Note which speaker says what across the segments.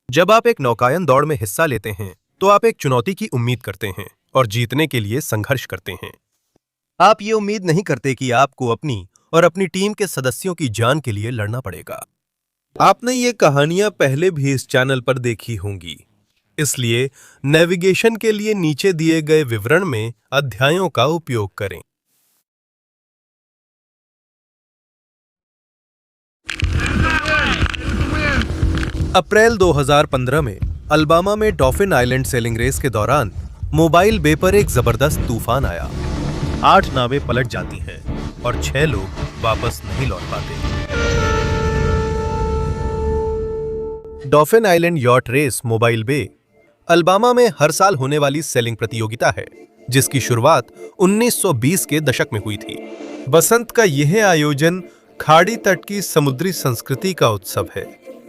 Speaker 1: जब आप एक नौकायन दौड़ में हिस्सा लेते हैं तो आप एक चुनौती की उम्मीद करते हैं और जीतने के लिए संघर्ष करते हैं। आप ये उम्मीद नहीं करते कि आपको अपनी और अपनी टीम के सदस्यों की जान के लिए लड़ना पड़ेगा। आपने ये कहानियां पहले भी इस चैनल पर देखी होंगी, इसलिए नेविगेशन के लिए नीचे दिए गए विवरण में अध्यायों का उपयोग करें। अप्रैल 2015 में अल्बामा में डॉल्फिन आइलैंड सेलिंग रेस के दौरान मोबाइल बे पर एक जबरदस्त तूफान आया। 8 नावें पलट जाती हैं और 6 लोग वापस नहीं लौट पाते। Dolphin Island yacht race Mobile Bay Alabama में हर साल होने वाली सेलिंग प्रतियोगिता है, जिसकी शुरुआत 1920 के दशक में हुई थी। बसंत का यह आयोजन खाड़ी तट की समुद्री संस्कृति का उत्सव है,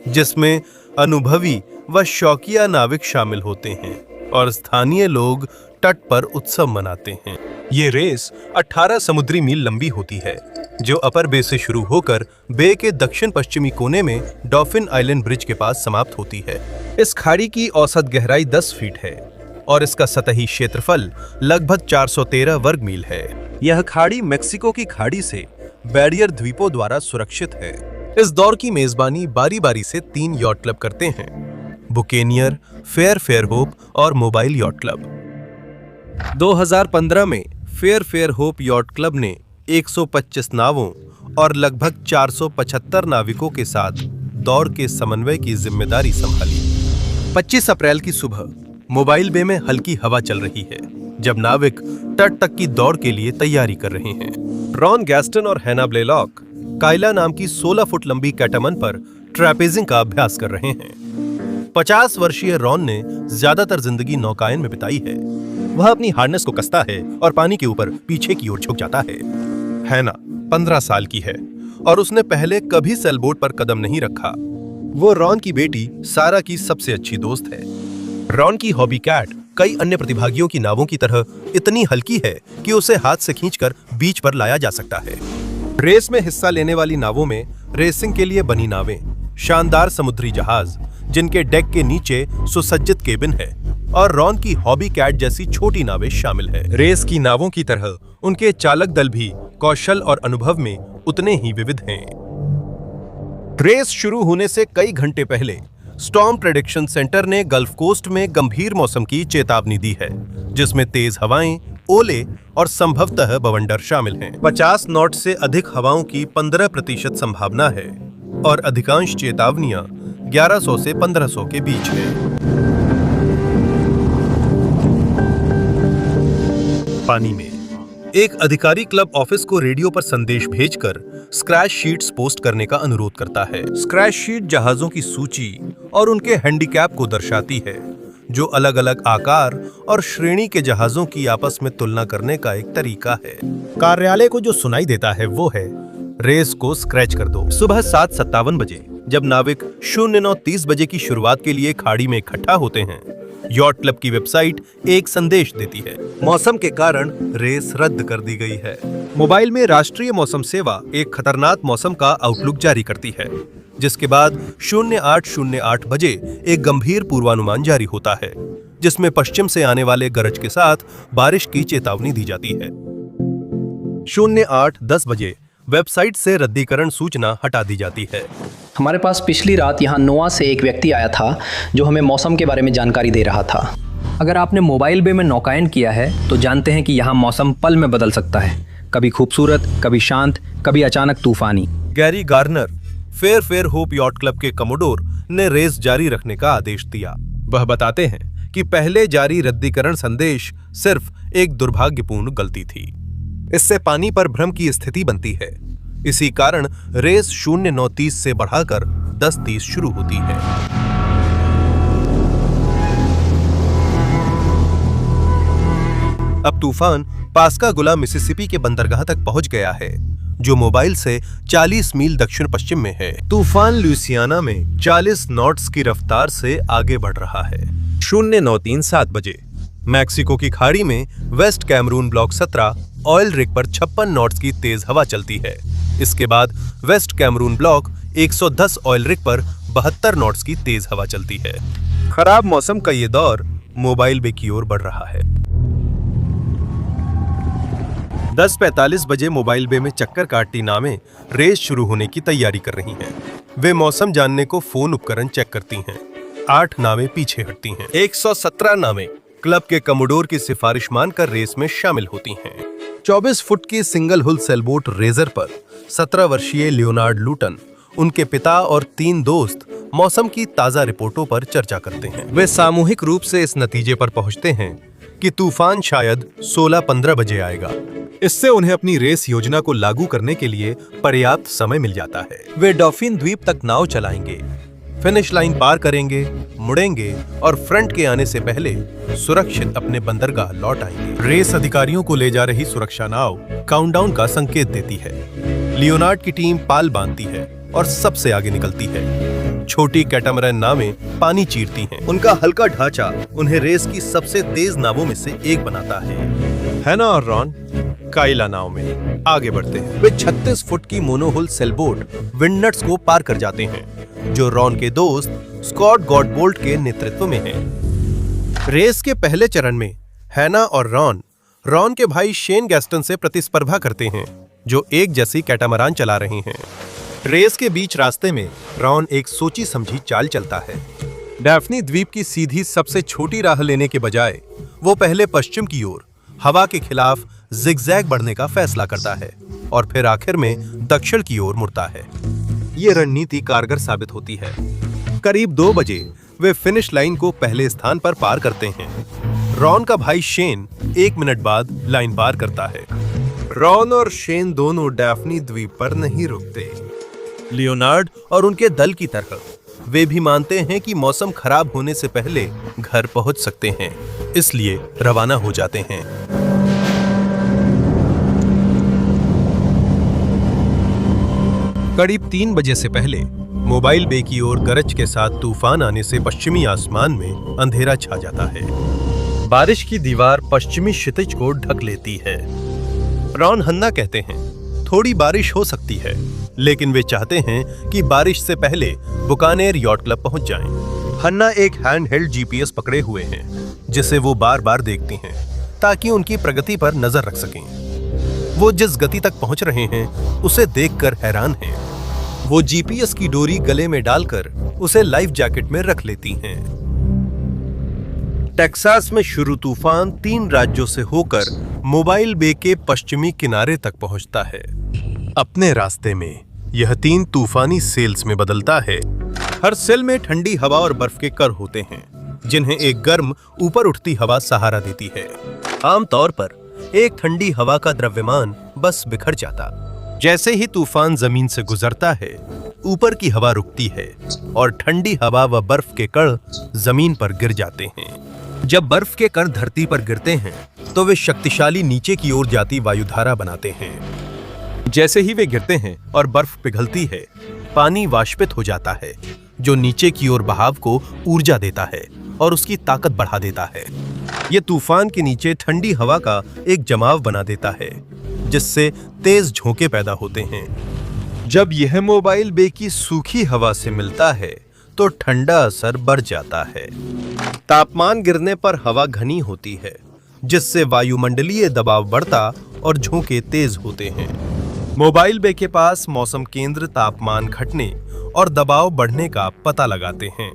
Speaker 1: जिसमें अनुभवी व शौकिया नाविक शामिल होते हैं और स्थानीय लोग तट पर उत्सव मनाते हैं। ये रेस 18 समुद्री मील लंबी होती है, जो अपर बे से शुरू होकर बे के दक्षिण पश्चिमी कोने में डॉल्फिन आइलैंड ब्रिज के पास समाप्त होती है। इस खाड़ी की औसत गहराई 10 फीट है और इसका सतही क्षेत्रफल लगभग 413 वर्ग मील है। यह खाड़ी मेक्सिको की खाड़ी से बैरियर द्वीपों द्वारा सुरक्षित है। इस दौर की मेजबानी बारी बारी से 3 यॉट क्लब करते हैं: बुकेनियर, फेयर होप और मोबाइल यॉट क्लब। 2015 में फेयर होप यॉट क्लब ने 125 नावों और लगभग 475 नाविकों के साथ दौड़ के समन्वय की जिम्मेदारी संभाली। 25 अप्रैल की सुबह मोबाइल बे में हल्की हवा चल रही है, जब नाविक तट तक की दौड़ के लिए तैयारी कर रहे हैं। रॉन गैस्टन और हैना ब्लेलॉक काइला नाम की 16 फुट लंबी कैटामन पर ट्रैपेजिंग का अभ्यास कर रहे हैं। 50 वर्षीय रॉन ने ज्यादातर जिंदगी नौकायन में बिताई है। वह अपनी हार्नेस को कसता है और पानी के ऊपर पीछे की ओर झुक जाता है। हैना 15 साल की है और उसने पहले कभी सेलबोट पर कदम नहीं रखा। वो रॉन की बेटी सारा की सबसे अच्छी दोस्त है। रॉन की हॉबी कैट कई अन्य प्रतिभागियों की नावों की तरह इतनी हल्की है कि उसे हाथ से खींचकर बीच पर लाया जा सकता है। रेस में हिस्सा लेने वाली नावों में रेसिंग के लिए बनी नावें, शानदार समुद्री जहाज जिनके डेक के नीचे सुसज्जित केबिन है, और रॉन की हॉबी कैट जैसी छोटी नावें शामिल है। रेस की नावों की तरह उनके चालक दल भी कौशल और अनुभव में उतने ही विविध हैं। रेस शुरू होने से कई घंटे पहले स्टॉर्म प्रेडिक्शन सेंटर ने गल्फ कोस्ट में गंभीर मौसम की चेतावनी दी है, जिसमें तेज हवाएं, ओले और संभवतः बवंडर शामिल हैं। 50 नॉट से अधिक हवाओं की 15% संभावना है और अधिकांश चेतावनियां 1100 से 1500 के बीच है। पानी में एक अधिकारी क्लब ऑफिस को रेडियो पर संदेश भेजकर स्क्रैच शीट्स पोस्ट करने का अनुरोध करता है। स्क्रैच शीट जहाजों की सूची और उनके हैंडीकैप को दर्शाती है, जो अलग अलग आकार और श्रेणी के जहाजों की आपस में तुलना करने का एक तरीका है। कार्यालय को जो सुनाई देता है वो है, रेस को स्क्रैच कर दो। सुबह 7:57 बजे जब नाविक 09:30 बजे की शुरुआत के लिए खाड़ी में इकट्ठा होते हैं, यॉट क्लब की वेबसाइट एक संदेश देती है: मौसम के कारण रेस रद्द कर दी गई है। मोबाइल में राष्ट्रीय मौसम सेवा एक खतरनाक मौसम का आउटलुक जारी करती है, जिसके बाद 08:08 बजे एक गंभीर पूर्वानुमान जारी होता है, जिसमें पश्चिम से आने वाले गरज के साथ बारिश की चेतावनी दी जाती है। 08:10 बजे वेबसाइट से रद्दीकरण सूचना हटा दी जाती है।
Speaker 2: हमारे पास पिछली रात यहाँ नोआ से एक व्यक्ति आया था जो हमें मौसम के बारे में जानकारी दे रहा था। अगर आपने मोबाइल बे में नौकायन किया है तो जानते हैं कि यहाँ मौसम पल में बदल सकता है, कभी खूबसूरत, कभी शांत, कभी अचानक तूफानी।
Speaker 1: Gary Garner, fair hope yacht club के कमोडोर, ने रेस जारी रखने का आदेश दिया। वह बताते हैं कि पहले जारी रद्दीकरण संदेश सिर्फ एक दुर्भाग्यपूर्ण गलती थी। इससे पानी पर भ्रम की स्थिति बनती है। इसी कारण रेस 09:30 से बढ़ाकर 10:30 शुरू होती है। अब तूफान पास्कागोला मिसिसिपी के बंदरगाह तक पहुंच गया है, जो मोबाइल से 40 मील दक्षिण पश्चिम में है। तूफान लुइसियाना में 40 नॉट्स की रफ्तार से आगे बढ़ रहा है। 09:37 बजे मैक्सिको की खाड़ी में West Cameroon block 17 oil rig पर 56 नॉट्स की तेज हवा चलती है। इसके बाद West Cameroon block 110 oil rig पर 72 नॉट्स की तेज हवा चलती है। खराब मौसम का ये दौर मोबाइल बे की ओर बढ़ रहा है। 10:45 बजे मोबाइल बे में चक्कर काटती नावें रेस शुरू होने की तैयारी कर रही हैं। वे मौसम जानने को फोन उपकरण चेक करती हैं। 8 नावें पीछे हटती हैं। 117 नावें क्लब के कमोडोर की सिफारिश मानकर रेस में शामिल होती हैं। 24 फुट की सिंगल हुल सेलबोट रेजर पर 17 वर्षीय लियोनार्ड लूटन, उनके पिता और 3 दोस्त मौसम की ताजा रिपोर्टों पर चर्चा करते हैं। वे सामूहिक रूप से इस नतीजे पर पहुंचते हैं कि तूफान शायद 16-15 बजे आएगा। इससे उन्हें अपनी रेस योजना को लागू करने के लिए पर्याप्त समय मिल जाता है। वे डॉल्फिन द्वीप तक नाव चलाएंगे, फिनिश लाइन पार करेंगे, मुड़ेंगे और फ्रंट के आने से पहले सुरक्षित अपने बंदरगाह लौट आएंगे। रेस अधिकारियों को ले जा रही सुरक्षा नाव काउंटडाउन का संकेत देती है। लियोनार्ड की टीम पाल बांधती है और सबसे आगे निकलती है। छोटी कैटामरैन नावें पानी चीरती हैं। उनका हल्का ढांचा उन्हें रेस की सबसे तेज नावों में से एक बनाता है। हैना और रॉन काइला नाव में आगे बढ़ते हैं। वे 36 फुट की मोनोहुल सेलबोट विंडनट्स को पार कर जाते हैं, जो रॉन के दोस्त स्कॉट गॉडबोल्ट के नेतृत्व में है। रेस के पहले चरण में हैना और रॉन के भाई शेन गैस्टन से प्रतिस्पर्धा करते हैं, जो एक जैसी कैटामरान चला रहे हैं। रेस के बीच रास्ते में रॉन एक सोची समझी चाल चलता है। डैफ्नी द्वीप की सीधी सबसे छोटी राह लेने के बजाय वो पहले पश्चिम की ओर हवा के खिलाफ जिगजैग बढ़ने का फैसला करता है और फिर आखिर में दक्षिण की ओर मुड़ता है। ये रणनीति कारगर साबित होती है। करीब 2 बजे वे फिनिश लाइन को पहले स्थान पर पार करते हैं। रॉन का भाई शेन 1 मिनट बाद लाइन पार करता है। रॉन और शेन दोनों डैफ्नी द्वीप पर नहीं रुकते। लियोनार्ड और उनके दल की तरह वे भी मानते हैं कि मौसम खराब होने से पहले घर पहुंच सकते हैं, इसलिए रवाना हो जाते हैं। करीब 3 बजे से पहले मोबाइल बे की ओर गरज के साथ तूफान आने से पश्चिमी आसमान में अंधेरा छा जाता है। बारिश की दीवार पश्चिमी क्षितिज को ढक लेती है। रॉन हन्ना कहते हैं, थोड़ी बारिश हो सकती है, लेकिन वे चाहते हैं कि बारिश से पहले बुकानेर यॉट क्लब पहुंच जाएं। हन्ना एक हैंड हेल्ड जीपीएस पकड़े हुए हैं, जिसे वो बार-बार देखती हैं ताकि उनकी प्रगति पर नजर रख सकें। वो जिस गति तक पहुंच रहे हैं उसे देखकर हैरान हैं। वो जीपीएस की डोरी गले में डालकर उसे लाइफ जैकेट में रख लेती हैं। टेक्सास में शुरू तूफान 3 राज्यों से होकर मोबाइल बे के पश्चिमी किनारे तक पहुंचता है। अपने रास्ते में यह 3 तूफानी सेल्स में बदलता है। हर सेल में ठंडी हवा और बर्फ के कर होते हैं, जिन्हें एक गर्म ऊपर उठती हवा सहारा देती है। आमतौर पर एक ठंडी हवा का द्रव्यमान बस बिखर जाता। जैसे ही तूफान जमीन से गुजरता है, ऊपर की हवा रुकती है और ठंडी हवा व बर्फ के कण जमीन पर गिर जाते हैं। जब बर्फ के कण धरती पर गिरते हैं, तो वे शक्तिशाली नीचे की ओर जाती वायुधारा बनाते हैं। जैसे ही वे गिरते हैं और बर्फ पिघलती है, पानी वाष्पित हो जाता है, जो नीचे की ओर बहाव को ऊर्जा देता है और उसकी ताकत बढ़ा देता है। यह तूफान के नीचे ठंडी हवा का एक जमाव बना देता है, जिससे तेज झोंके पैदा होते हैं। जब यह मोबाइल बे की सूखी हवा से मिलता है, तो ठंडा असर बढ़ जाता है। तापमान गिरने पर हवा घनी होती है, जिससे वायुमंडलीय दबाव बढ़ता और झोंके तेज होते हैं। मोबाइल बे के पास मौसम केंद्र तापमान घटने और दबाव बढ़ने का पता लगाते हैं।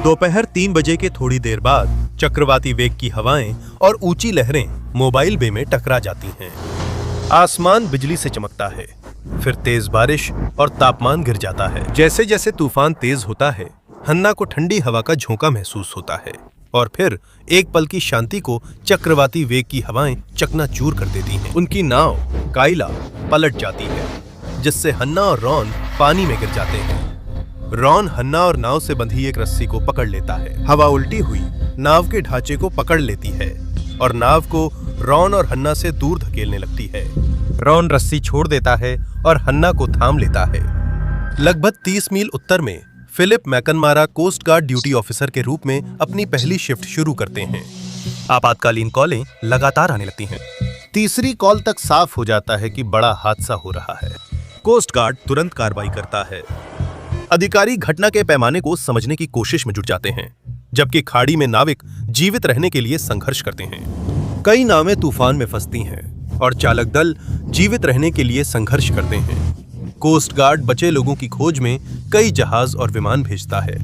Speaker 1: दोपहर 3 बजे के थोड़ी देर बाद चक्रवाती वेग की हवाएं और ऊंची लहरें मोबाइल बे में टकरा जाती हैं। आसमान बिजली से चमकता है, फिर तेज बारिश और तापमान गिर जाता है। जैसे जैसे तूफान तेज होता है, हन्ना को ठंडी हवा का झोंका महसूस होता है और फिर एक पल की शांति को चक्रवाती वेग की हवाएं चकनाचूर कर देती हैं। उनकी नाव काइला पलट जाती है, जिससे हन्ना और रॉन पानी में गिर जाते हैं। रॉन हन्ना और नाव से बंधी एक रस्सी को पकड़ लेता है। हवा उल्टी हुई नाव के ढांचे को पकड़ लेती है और नाव को रॉन और हन्ना से दूर धकेलने लगती है। रॉन रस्सी छोड़ देता है और हन्ना को थाम लेता है। लगभग 30 मील उत्तर में Philip McNamara coast guard duty officer के रूप में अपनी पहली शिफ्ट शुरू करते हैं। आपातकालीन कॉलें लगातार आने लगती हैं। तीसरी कॉल तक साफ हो जाता है कि बड़ा हादसा हो रहा है। कोस्ट गार्ड तुरंत कार्रवाई करता है। अधिकारी घटना के पैमाने को समझने की कोशिश में जुट जाते हैं, जबकि खाड़ी में नाविक जीवित रहने के लिए संघर्ष करते हैं। कई नावें तूफान में फंसती हैं और चालक दल जीवित रहने के लिए संघर्ष करते हैं। कोस्ट गार्ड बचे लोगों की खोज में कई जहाज और विमान भेजता है।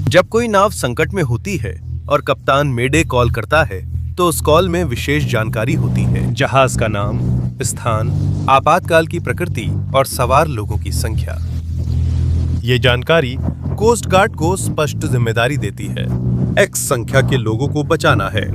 Speaker 1: जब कोई नाव संकट में होती है और कप्तान मेडे कॉल करता है, तो उस कॉल में विशेष जानकारी होती है। जहाज का नाम, स्थान, आपातकाल की प्रकृति और सवार लोगों की संख्या। ये जानकारी कोस्ट गार्ड को स्पष्ट जिम्मेदारी देती है। एक्स संख्या के लोगों को बचाना है।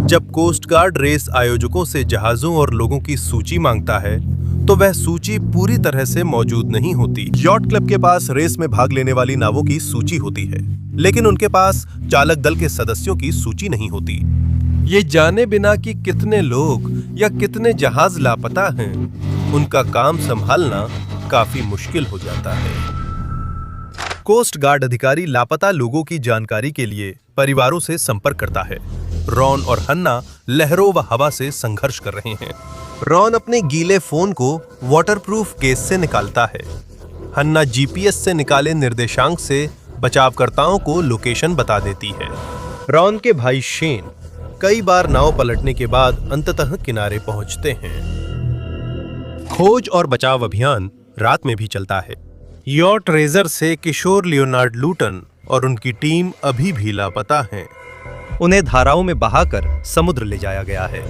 Speaker 1: जब कोस्ट गार्ड रेस आयोजकों से जहाजों और लोगों की सूची मांगता है, तो वह सूची पूरी तरह से मौजूद नहीं होती। यॉट क्लब के पास रेस में भाग लेने वाली नावों की सूची होती है, लेकिन उनके पास चालक दल के सदस्यों की सूची नहीं होती। ये जाने बिना कि कितने लोग या कितने जहाज लापता हैं, उनका काम संभालना काफी मुश्किल हो जाता है। कोस्ट गार्ड अधिकारी लापता लोगों की जानकारी के लिए परिवारों से संपर्क करता है। रॉन और हन्ना लहरों व हवा से संघर्ष कर रहे हैं। रॉन अपने गीले फोन को वाटरप्रूफ केस से निकालता है। हन्ना जीपीएस से निकाले निर्देशांक से बचावकर्ताओं को लोकेशन बता देती है। रॉन के भाई शेन कई बार नाव पलटने के बाद अंततः किनारे पहुंचते हैं। खोज और बचाव अभियान रात में भी चलता है। यॉट रेजर से किशोर लियोनार्ड लूटन और उनकी टीम अभी भी लापता हैं। उन्हें धाराओं में बहाकर समुद्र ले जाया गया है।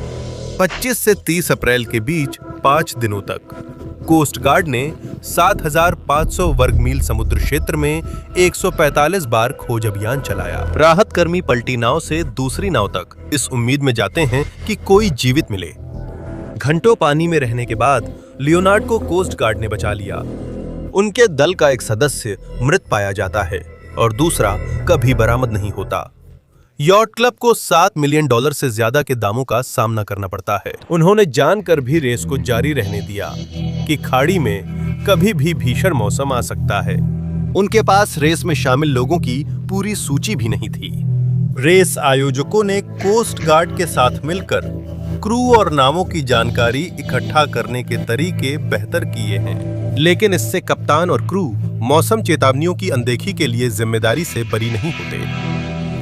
Speaker 1: 25 से 30 अप्रैल के बीच 5 दिनों तक कोस्ट गार्ड ने 7,500 वर्ग मील समुद्र क्षेत्र में 145 बार खोज अभियान चलाया। राहत कर्मी पलटी नाव से दूसरी नाव तक इस उम्मीद में जाते हैं कि कोई जीवित मिले। घंटों पानी में रहने के बाद लियोनार्ड को कोस्ट गार्ड ने बचा लिया। उनके दल का एक सदस्य मृत पाया जाता है और दूसरा कभी बरामद नहीं होता। यॉट क्लब को $7 मिलियन से ज्यादा के दामों का सामना करना पड़ता है। उन्होंने जानकर भी रेस को जारी रहने दिया कि खाड़ी में कभी भी भीषण मौसम आ सकता है। उनके पास रेस में शामिल लोगों की पूरी सूची भी नहीं थी। रेस आयोजकों ने कोस्ट गार्ड के साथ मिलकर क्रू और नावों की जानकारी इकट्ठा करने के तरीके बेहतर किए हैं, लेकिन इससे कप्तान और क्रू मौसम चेतावनियों की अनदेखी के लिए जिम्मेदारी से बरी नहीं होते।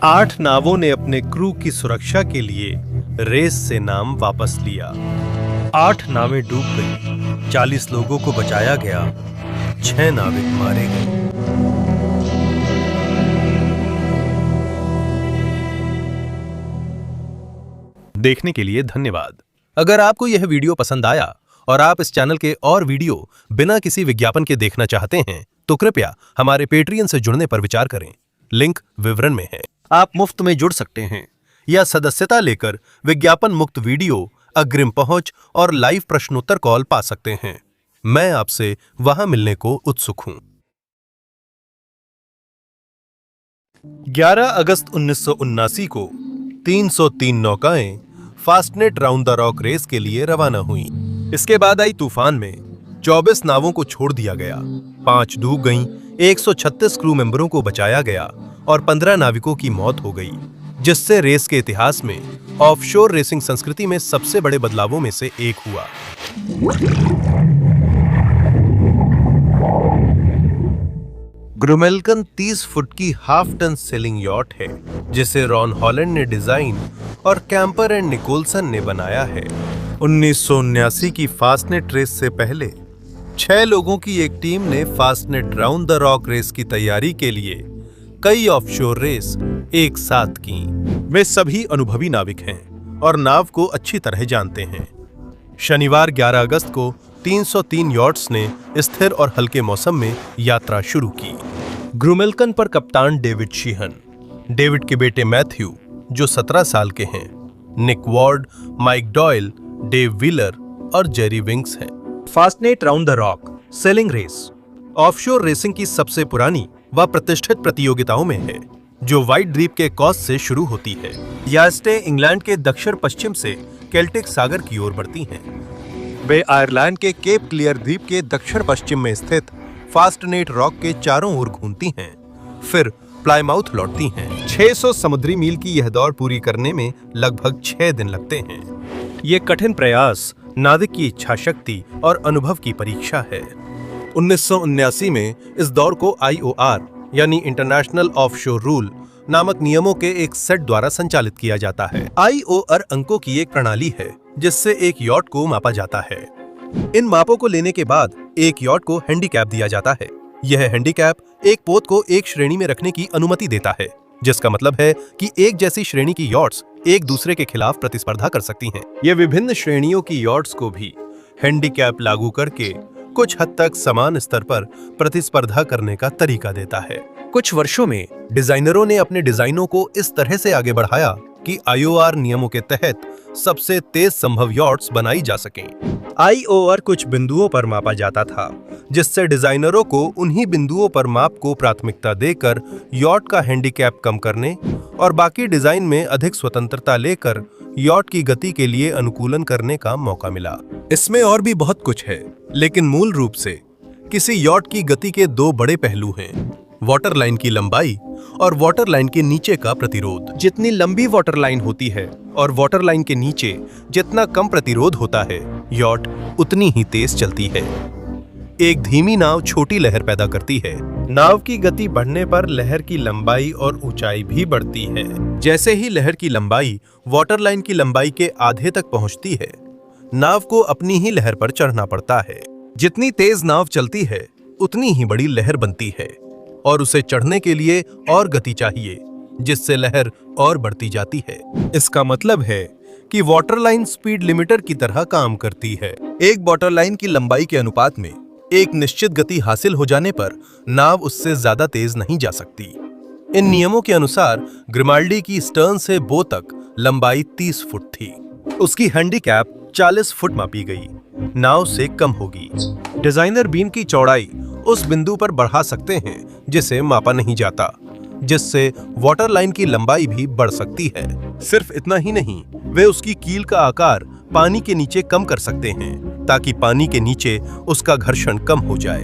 Speaker 1: 8 नावों ने अपने क्रू की सुरक्षा के लिए रेस से नाम वापस लिया। 8 नावें डूब गई, 40 लोगों को बचाया गया, 6 नाविक मारे गए। देखने के लिए धन्यवाद। अगर आपको यह वीडियो पसंद आया और आप इस चैनल के और वीडियो बिना किसी विज्ञापन के देखना चाहते हैं, तो कृपया हमारे पेट्रियन से जुड़ने पर विचार करें। लिंक विवरण में है। आप मुफ्त में जुड़ सकते हैं या सदस्यता लेकर विज्ञापन मुक्त वीडियो, अग्रिम पहुंच और लाइव प्रश्नोत्तर कॉल पा सकते हैं। मैं आपसे वहां मिलने को उत्सुक हूं। 11 अगस्त 1979 को 303 नौकाएं फास्टनेट राउंड द रॉक रेस के लिए रवाना हुई। इसके बाद आई तूफान में 24 नावों को छोड़ दिया गया, 5 डूब गईं, 136 क्रू मेंबरों को बचाया गया और 15 नाविकों की मौत हो गई, जिससे रेस के इतिहास में ऑफशोर रेसिंग संस्कृति में सबसे बड़े बदलावों में से एक हुआ। ग्रुमेल्कन 30 फुट की हाफ टन सेलिंग यॉट है, जिसे रॉन हॉलैंड ने डिजाइन और कैंपर एंड निकोलसन ने बनाया है। 1979 की फास्टनेट रेस से पहले 6 लोगों की एक टीम ने फास्टनेट राउंड द रॉक रेस की तैयारी के लिए कई ऑफशोर रेस एक साथ की। वे सभी अनुभवी नाविक हैं और नाव को अच्छी तरह जानते हैं। शनिवार 11 अगस्त को 303 यॉट्स ने स्थिर और हल्के मौसम में यात्रा शुरू की। ग्रुमेल्कन पर कप्तान डेविड शीहन, डेविड के बेटे मैथ्यू जो 17 साल के हैं, Nick Ward, Mike Doyle, Dave Wheeler और जेरी विंग्स हैं। Fastnet round the rock sailing race offshore racing की सबसे पुरानी व प्रतिष्ठित प्रतियोगिताओं में है, जो व्हाइट द्वीप के कॉस से शुरू होती है। यास्टे इंग्लैंड के दक्षिण पश्चिम से केल्टिक सागर की ओर बढ़ती हैं। वे आयरलैंड के केप क्लियर द्वीप के दक्षिण पश्चिम में स्थित फास्टनेट रॉक के चारों ओर घूमती हैं, फिर प्लायमाउथ लौटती हैं। 600 समुद्री मील की यह दौड़ पूरी करने में लगभग 6 दिन लगते हैं। ये कठिन प्रयास नाविक की इच्छा शक्ति और अनुभव की परीक्षा है। 1979 में इस दौड़ को IOR यानी इंटरनेशनल ऑफशोर रूल नामक नियमों के एक सेट द्वारा संचालित किया जाता है। IOR अंकों की एक प्रणाली है जिससे एक यॉट को मापा जाता है। इन मापों को लेने के बाद एक यॉट को हैंडीकैप दिया जाता है। यह हैंडीकैप एक पोत को एक श्रेणी में रखने की अनुमति देता है, जिसका मतलब है कि एक जैसी श्रेणी की यॉट्स एक दूसरे के खिलाफ प्रतिस्पर्धा कर सकती हैं। यह विभिन्न श्रेणियों की यॉट्स को भी हैंडीकैप लागू करके कुछ हद तक समान स्तर पर प्रतिस्पर्धा करने का तरीका देता है। कुछ वर्षों में डिजाइनरों ने अपने डिजाइनों को इस तरह से आगे बढ़ाया कि IOR नियमों के तहत सबसे तेज संभव यॉट्स बनाई जा सकें। IOR कुछ बिंदुओं पर मापा जाता था, जिससे डिजाइनरों को उन्हीं बिंदुओं पर माप को प्राथमिकता देकर यॉट का हैंडीकैप कम करने और बाकी डिजाइन में अधिक स्वतंत्रता लेकर यॉट की गति के लिए अनुकूलन करने का मौका मिला। इसमें और भी बहुत कुछ है, लेकिन मूल रूप से किसी यॉट की गति के दो बड़े पहलू हैं: वाटरलाइन की लंबाई और वाटरलाइन के नीचे का प्रतिरोध। जितनी लंबी वाटरलाइन होती है और वाटरलाइन के नीचे जितना कम प्रतिरोध होता है, यॉट उतनी ही तेज चलती है। एक धीमी नाव छोटी लहर पैदा करती है। नाव की गति बढ़ने पर लहर की लंबाई और ऊंचाई भी बढ़ती है। जैसे ही लहर की लंबाई वाटरलाइन की लंबाई के आधे तक पहुंचती है, नाव को अपनी ही लहर पर चढ़ना पड़ता है। जितनी तेज नाव चलती है, उतनी ही बड़ी लहर बनती है और उसे चढ़ने के लिए और गति चाहिए, जिससे लहर और बढ़ती जाती है। इसका मतलब है कि वाटरलाइन स्पीड लिमिटर की तरह काम करती है। एक वाटरलाइन की लंबाई के अनुपात में एक निश्चित गति हासिल हो जाने पर नाव उससे ज्यादा तेज नहीं जा सकती। इन नियमों के अनुसार ग्रिमाल्डी की स्टर्न से बो तक लंबाई 30 फुट थी। उसकी हैंडीकैप 40 फुट मापी गई, नाव से कम होगी। डिजाइनर बीम की चौड़ाई उस बिंदु पर बढ़ा सकते हैं जिसे मापा नहीं जाता, जिससे वाटरलाइन की लंबाई भी बढ़ सकती है। सिर्फ इतना ही नहीं, वे उसकी कील का आकार पानी के नीचे कम कर सकते हैं ताकि पानी के नीचे उसका घर्षण कम हो जाए।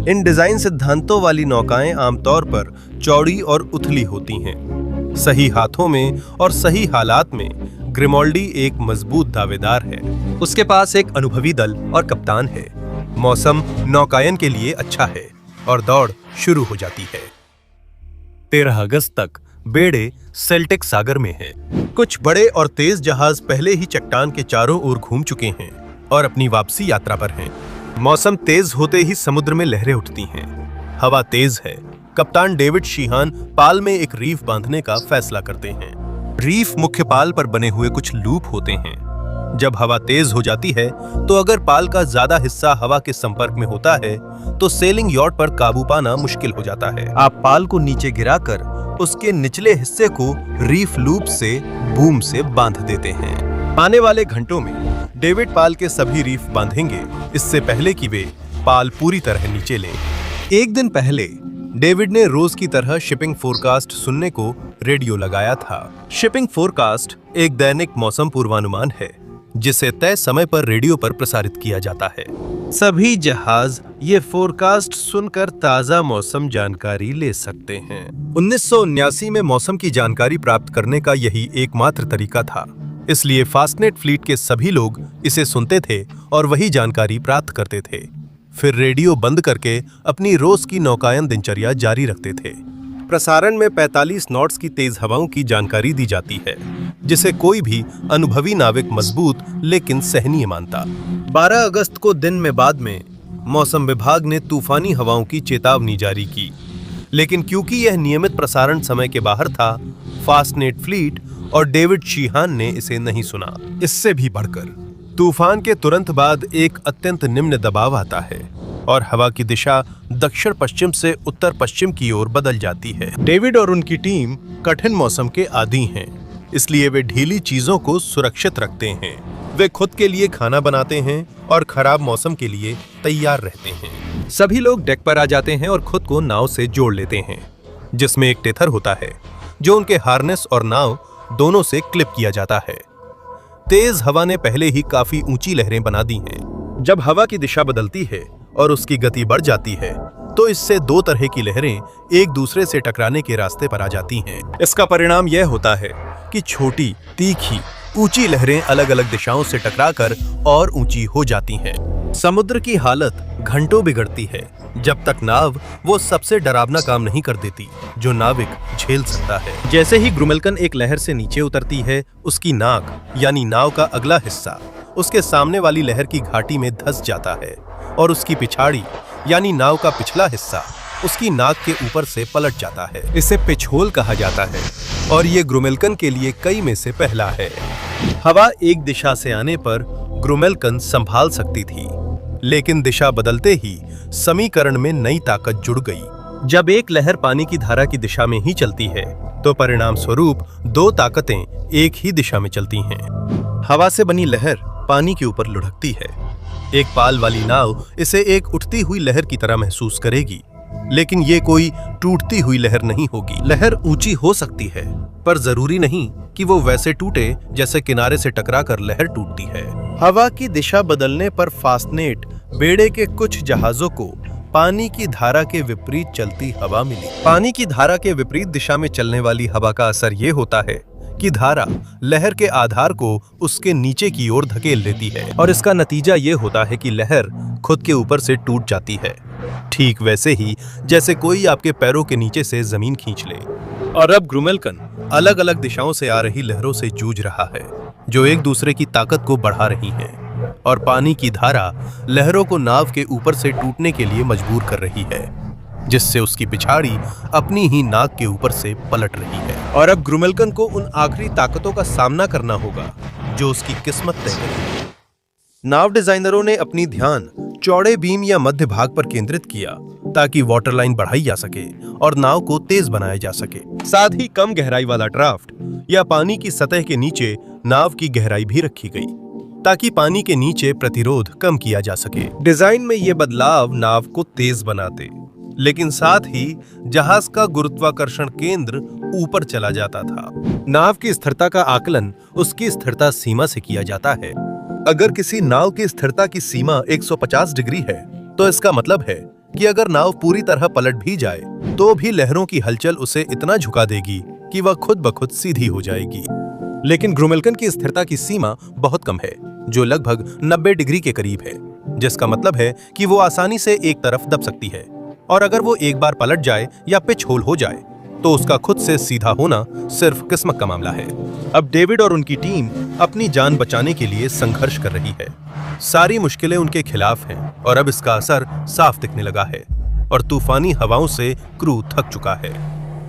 Speaker 1: इन डिजाइन सिद्धांतों वाली नौकाएं आमतौर पर चौड़ी और उथली होती हैं। सही हाथों में और सही हालात में ग्रिमाल्डी एक मजबूत दावेदार है। उसके पास एक अनुभवी दल और कप्तान है। मौसम नौकायन के लिए अच्छा है और दौड़ शुरू हो जाती है। 13 अगस्त तक बेड़े सेल्टिक सागर में है। कुछ बड़े और तेज जहाज पहले ही चट्टान के चारों ओर घूम चुके हैं और अपनी वापसी यात्रा पर हैं। मौसम तेज होते ही समुद्र में लहरें उठती हैं। हवा तेज है। कप्तान डेविड शीहान पाल में एक रीफ बांधने का फैसला करते हैं। रीफ मुख्य पाल पर बने हुए कुछ लूप होते हैं। जब हवा तेज हो जाती है तो अगर पाल का ज्यादा हिस्सा हवा के संपर्क में होता है तो सेलिंग यॉट पर काबू पाना मुश्किल हो जाता है। आप पाल को नीचे गिराकर उसके निचले हिस्से को रीफ लूप से बूम से बांध देते हैं। आने वाले घंटों में डेविड पाल के सभी रीफ बांधेंगे, इससे पहले कि वे पाल पूरी तरह नीचे लें। एक दिन पहले डेविड ने रोज की तरह शिपिंग फोरकास्ट सुनने को रेडियो लगाया था। शिपिंग फोरकास्ट एक दैनिक मौसम पूर्वानुमान है जिसे तय समय पर रेडियो पर प्रसारित किया जाता है। सभी जहाज ये फोरकास्ट सुनकर ताजा मौसम जानकारी ले सकते हैं। 1979 में मौसम की जानकारी प्राप्त करने का यही एकमात्र तरीका था, इसलिए फास्टनेट फ्लीट के सभी लोग इसे सुनते थे और वही जानकारी प्राप्त करते थे। फिर रेडियो बंद करके अपनी रोज की नौकायन दिनचर्या जारी रखते थे। प्रसारण में 45 नॉट्स की तेज हवाओं की जानकारी दी जाती है, जिसे कोई भी अनुभवी नाविक मजबूत लेकिन सहनीय मानता। 12 अगस्त को दिन में बाद में मौसम विभाग ने तूफानी हवाओं की चेतावनी जारी की, लेकिन क्योंकि यह नियमित प्रसारण समय के बाहर था, फास्टनेट फ्लीट और डेविड शीहान ने इसे नहीं सुना। इससे भी बढ़कर तूफान के तुरंत बाद एक अत्यंत निम्न दबाव आता है और हवा की दिशा दक्षिण पश्चिम से उत्तर पश्चिम की ओर बदल जाती है। डेविड और उनकी टीम कठिन मौसम के आदी हैं, इसलिए वे ढीली चीजों को सुरक्षित रखते हैं। वे खुद के लिए खाना बनाते हैं और खराब मौसम के लिए तैयार रहते हैं। सभी लोग डेक पर आ जाते हैं और खुद को नाव से जोड़ लेते हैं, जिसमें एक टेथर होता है जो उनके हार्नेस और नाव दोनों से क्लिप किया जाता है। तेज हवा ने पहले ही काफी ऊंची लहरें बना दी हैं। जब हवा की दिशा बदलती है और उसकी गति बढ़ जाती है तो इससे दो तरह की लहरें एक दूसरे से टकराने के रास्ते पर आ जाती हैं। इसका परिणाम यह होता है कि छोटी, तीखी, ऊंची लहरें अलग अलग दिशाओं से टकराकर और ऊंची हो जाती हैं। समुद्र की हालत घंटों बिगड़ती है जब तक नाव वो सबसे डरावना काम नहीं कर देती जो नाविक झेल सकता है। जैसे ही ग्रुमेल्कन एक लहर से नीचे उतरती है, उसकी नाक यानी नाव का अगला हिस्सा उसके सामने वाली लहर की घाटी में धंस जाता है और उसकी पिछाड़ी यानी नाव का पिछला हिस्सा उसकी नाक के ऊपर से पलट जाता है। इसे पिछहोल कहा जाता है और ये ग्रुमेल्कन के लिए कई में से पहला है। हवा एक दिशा से आने पर ग्रुमेल्कन संभाल सकती थी, लेकिन दिशा बदलते ही समीकरण में नई ताकत जुड़ गई। जब एक लहर पानी की धारा की दिशा में ही चलती है तो परिणाम स्वरूप दो ताकतें एक ही दिशा में चलती हैं। हवा से बनी लहर पानी के ऊपर लुढ़कती है। एक पाल वाली नाव इसे एक उठती हुई लहर की तरह महसूस करेगी, लेकिन ये कोई टूटती हुई लहर नहीं होगी। लहर ऊंची हो सकती है, पर जरूरी नहीं कि वो वैसे टूटे जैसे किनारे से टकराकर लहर टूटती है। हवा की दिशा बदलने पर फास्टनेट बेड़े के कुछ जहाजों को पानी की धारा के विपरीत चलती हवा मिली। पानी की धारा के विपरीत दिशा में चलने वाली हवा का असर ये होता है कि धारा लहर के आधार को उसके नीचे की ओर धकेल देती है और इसका नतीजा ये होता है कि लहर खुद के ऊपर से टूट जाती है, ठीक वैसे ही जैसे कोई आपके पैरों के नीचे से जमीन खींच ले। और अब ग्रुमेल्कन अलग अलग दिशाओं से आ रही लहरों से जूझ रहा है जो एक दूसरे की ताकत को बढ़ा रही हैं और पानी की धारा लहरों को नाव के ऊपर से टूटने के लिए मजबूर कर रही है, जिससे उसकी पिछाड़ी अपनी ही नाक के ऊपर से पलट रही है। और अब ग्रुमेल्कन को उन आखिरी ताकतों का सामना करना होगा जो उसकी किस्मत तय करेगी। नाव डिजाइनरों ने अपनी ध्यान चौड़े बीम या मध्य भाग पर केंद्रित किया ताकि वाटरलाइन बढ़ाई जा सके और नाव को तेज बनाया जा सके। साथ ही कम गहराई वाला ड्राफ्ट या पानी की सतह के नीचे नाव की गहराई भी रखी गई ताकि पानी के नीचे प्रतिरोध कम किया जा सके। डिजाइन में ये बदलाव नाव को तेज बनाते, लेकिन साथ ही जहाज का गुरुत्वाकर्षण केंद्र ऊपर चला जाता था। नाव की स्थिरता का आकलन उसकी स्थिरता सीमा से किया जाता है। अगर किसी नाव की स्थिरता की सीमा 150 डिग्री है, तो इसका मतलब है कि अगर नाव पूरी तरह पलट भी जाए तो भी लहरों की हलचल उसे इतना झुका देगी कि वह खुद ब खुद सीधी हो जाएगी। लेकिन ग्रुमेल्कन की स्थिरता की सीमा बहुत कम है, जो लगभग 90 डिग्री के करीब है, जिसका मतलब है कि वो आसानी से एक तरफ दब सकती है और अगर वो एक बार पलट जाए या पिच होल हो जाए तो उसका खुद से सीधा होना सिर्फ किस्मत का मामला है। अब डेविड और उनकी टीम अपनी जान बचाने के लिए संघर्ष कर रही है। सारी मुश्किलें उनके खिलाफ हैं और अब इसका असर साफ दिखने लगा है और तूफानी हवाओं से क्रू थक चुका है।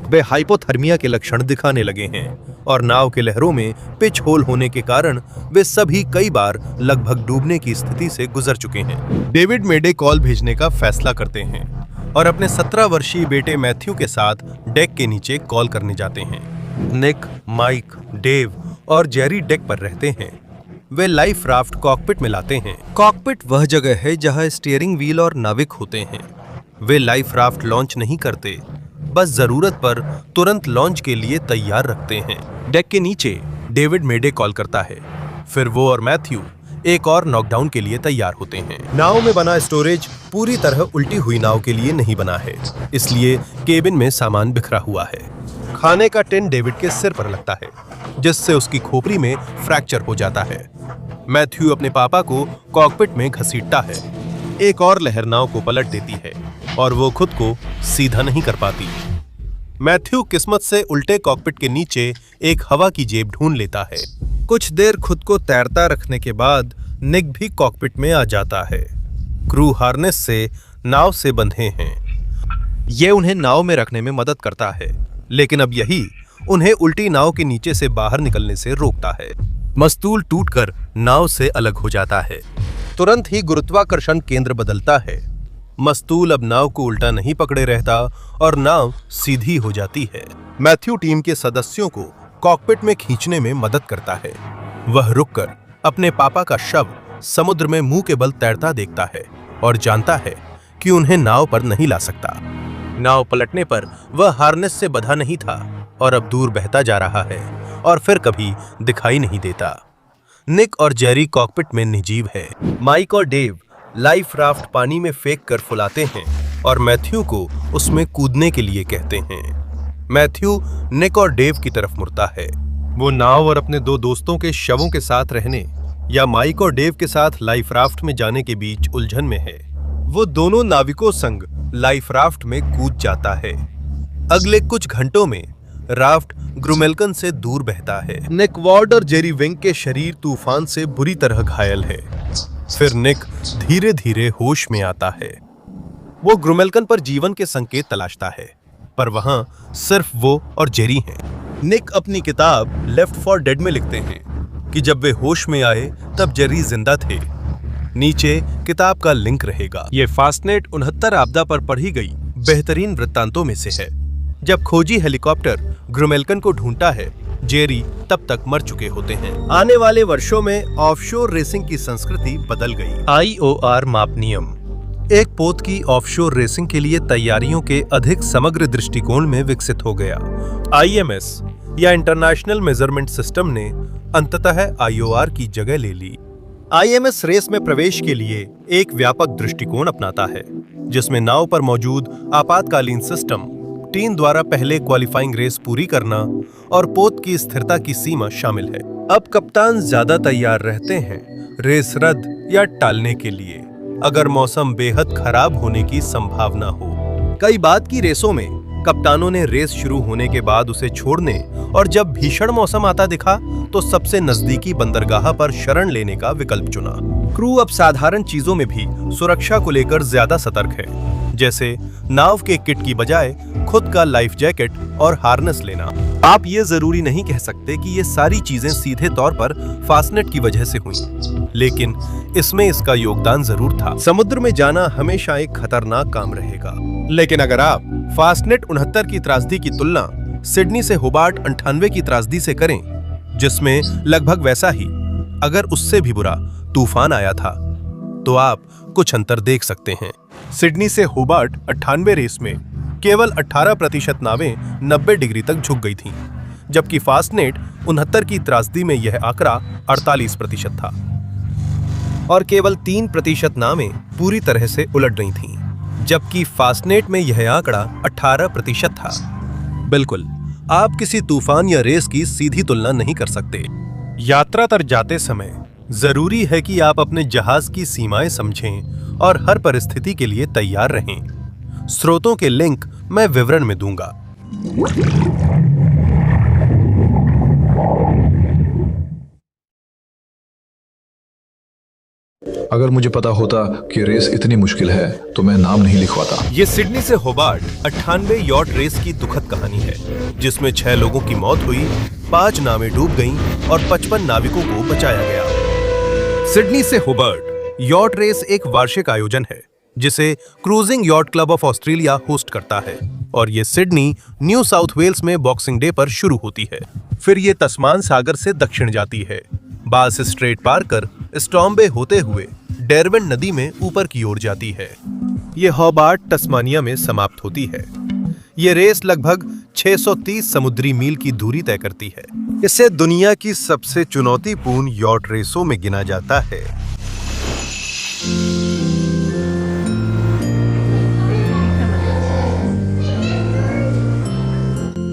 Speaker 1: वे हाइपोथर्मिया के लक्षण दिखाने लगे हैं और नाव के लहरों में पिच होल होने के कारण वे सभी कई बार लगभग डूबने की स्थिति से गुजर चुके हैं। डेविड मेडे कॉल भेजने का फैसला करते हैं और अपने 17 वर्षीय बेटे मैथ्यू के साथ डेक के नीचे कॉल करने जाते हैं। निक, माइक, डेव और जेरी डेक पर रहते हैं। वे लाइफ राफ्ट कॉकपिट में लाते हैं। कॉकपिट वह जगह है जहां स्टीयरिंग व्हील और नाविक होते हैं। वे लाइफ राफ्ट लॉन्च नहीं करते, बस जरूरत पर तुरंत लॉन्च के लिए तैयार रखते हैं। डेक के नीचे डेविड मेडे कॉल करता है, फिर वो और मैथ्यू एक और नॉकडाउन के लिए तैयार होते हैं। नाव में बना स्टोरेज पूरी तरह उल्टी हुई नाव के लिए नहीं बना है, इसलिए केबिन में सामान बिखरा हुआ है। खाने का टिन डेविड के सिर पर लगता है, जिससे उसकी खोपड़ी में फ्रैक्चर हो जाता है। मैथ्यू अपने पापा को कॉकपिट में घसीटता है। एक और लहर नाव को पलट देती है और वो खुद को सीधा नहीं कर पाती। मैथ्यू किस्मत से उल्टे कॉकपिट के नीचे एक हवा की जेब ढूंढ लेता है। कुछ देर खुद को तैरता रखने के बाद निक भी कॉकपिट में आ जाता है। क्रू हार्नेस से नाव से बंधे हैं। ये उन्हें नाव में रखने में मदद करता है, लेकिन अब यही उन्हें उल्टी नाव के नीचे से बाहर निकलने से रोकता है। मस्तूल टूटकर नाव से अलग हो जाता है। तुरंत ही गुरुत्वाकर्षण केंद्र बदलता है। मस्तूल अब नाव को उल्टा नहीं पकड़े रहता और नाव सीधी हो जाती है। मैथ्यू टीम के सदस्यों को कॉकपिट में खींचने में मदद करता है। वह रुककर अपने पापा का शव समुद्र में मुंह के बल तैरता देखता है और जानता है कि उन्हें नाव पर नहीं ला सकता। नाव पलटने पर वह हार्नेस से बंधा नहीं था और अब दूर बहता जा रहा है और फिर कभी दिखाई नहीं देता। निक और जेरी कॉकपिट में निर्जीव है। माइक और डेव लाइफ राफ्ट पानी में फेंक कर फुलाते हैं और मैथ्यू को उसमें कूदने के लिए कहते हैं। मैथ्यू निक और डेव की तरफ मुड़ता है। वो नाव और अपने दो दोस्तों के शवों के साथ रहने या माइक और डेव के साथ लाइफ राफ्ट में जाने के बीच उलझन में है। वो दोनों नाविकों संग लाइफ राफ्ट में कूद जाता है। अगले कुछ घंटों में राफ्ट ग्रुमेल्कन से दूर बहता है। निक वॉर्ड और जेरी विंग के शरीर तूफान से बुरी तरह घायल है। फिर निक धीरे धीरे होश में आता है। वो ग्रुमेल्कन पर जीवन के संकेत तलाशता है, पर वहां सिर्फ वो और जेरी हैं। निक अपनी किताब लेफ्ट फॉर डेड में लिखते हैं कि जब वे होश में आए तब जेरी जिंदा थे। नीचे किताब का लिंक रहेगा। ये फास्टनेट 69 आपदा पर पढ़ी गई बेहतरीन वृत्तांतों में से है। जब खोजी हेलीकॉप्टर ग्रुमेल्कन को ढूंढता है, जेरी तब तक मर चुके होते हैं। आने वाले वर्षों में ऑफशोर रेसिंग की संस्कृति बदल गई। IOR माप नियम एक पोत की ऑफशोर रेसिंग के लिए तैयारियों के अधिक समग्र दृष्टिकोण में विकसित हो गया। IMS या इंटरनेशनल मेजरमेंट सिस्टम ने अंततः IOR की जगह ले ली। IMS रेस में प्रवेश के लिए एक व्यापक दृष्टिकोण अपनाता है, जिसमें नाव पर मौजूद आपातकालीन सिस्टम, टीम द्वारा पहले क्वालिफाइंग रेस पूरी करना और पोत की स्थिरता की सीमा शामिल है। अब कप्तान ज्यादा तैयार रहते हैं रेस रद्द या टालने के लिए अगर मौसम बेहद खराब होने की संभावना हो। कई बाद की रेसों में कप्तानों ने रेस शुरू होने के बाद उसे छोड़ने और जब भीषण मौसम आता दिखा तो सबसे नजदीकी बंदरगाह पर शरण लेने का विकल्प चुना। क्रू अब साधारण चीजों में भी सुरक्षा को लेकर ज्यादा सतर्क है, जैसे नाव के किट की बजाय खुद का लाइफ जैकेट और हार्नेस लेना। आप ये जरूरी नहीं कह सकते कि ये सारी चीजें सीधे तौर पर फास्टनेट की वजह से हुई, लेकिन इसमें इसका योगदान जरूर था। समुद्र में जाना हमेशा एक खतरनाक काम रहेगा, लेकिन अगर आप फास्टनेट 69 की त्रासदी की तुलना सिडनी से होबार्ट 98 की त्रासदी से करें, जिसमें लगभग वैसा ही, अगर उससे भी बुरा तूफान आया था, तो आप कुछ अंतर देख सकते हैं। सिडनी से होबार्ट 98 रेस में केवल 18% नावें 90 डिग्री तक झुक गई थीं, जबकि फास्टनेट 69 की त्रासदी में यह आंकड़ा 48% था और केवल 3% नावें पूरी तरह से उलट रही थीं, जबकि फास्टनेट में यह आंकड़ा 18% था। बिल्कुल, आप किसी तूफान या रेस की सीधी तुलना नहीं कर सकते। यात्रा पर जाते समय जरूरी है कि आप अपने जहाज की सीमाएं समझें और हर परिस्थिति के लिए तैयार रहें। स्रोतों के लिंक मैं विवरण में दूंगा।
Speaker 3: अगर मुझे पता होता कि रेस इतनी मुश्किल है तो मैं नाम नहीं लिखवाता।
Speaker 1: ये सिडनी से होबार्ट 98 यॉट रेस की दुखद कहानी है, जिसमें 6 लोगों की मौत हुई, 5 नावें डूब गईं और 55 नाविकों को बचाया गया। सिडनी से होबार्ट यॉट रेस एक वार्षिक आयोजन है जिसे cruising yacht club of Australia host करता है और ये सिडनी, न्यू साउथ वेल्स में बॉक्सिंग डे पर शुरू होती है। फिर ये तस्मान सागर से दक्षिण जाती है, बास स्ट्रेट पार कर स्टॉर्म बे होते हुए डेरवेन नदी में ऊपर की ओर जाती है। ये होबार्ट तस्मानिया में समाप्त होती है। ये रेस लगभग 630 समुद्री मील की दूरी तय करती है। इसे दुनिया की सबसे चुनौतीपूर्ण यॉट रेसों में गिना जाता है।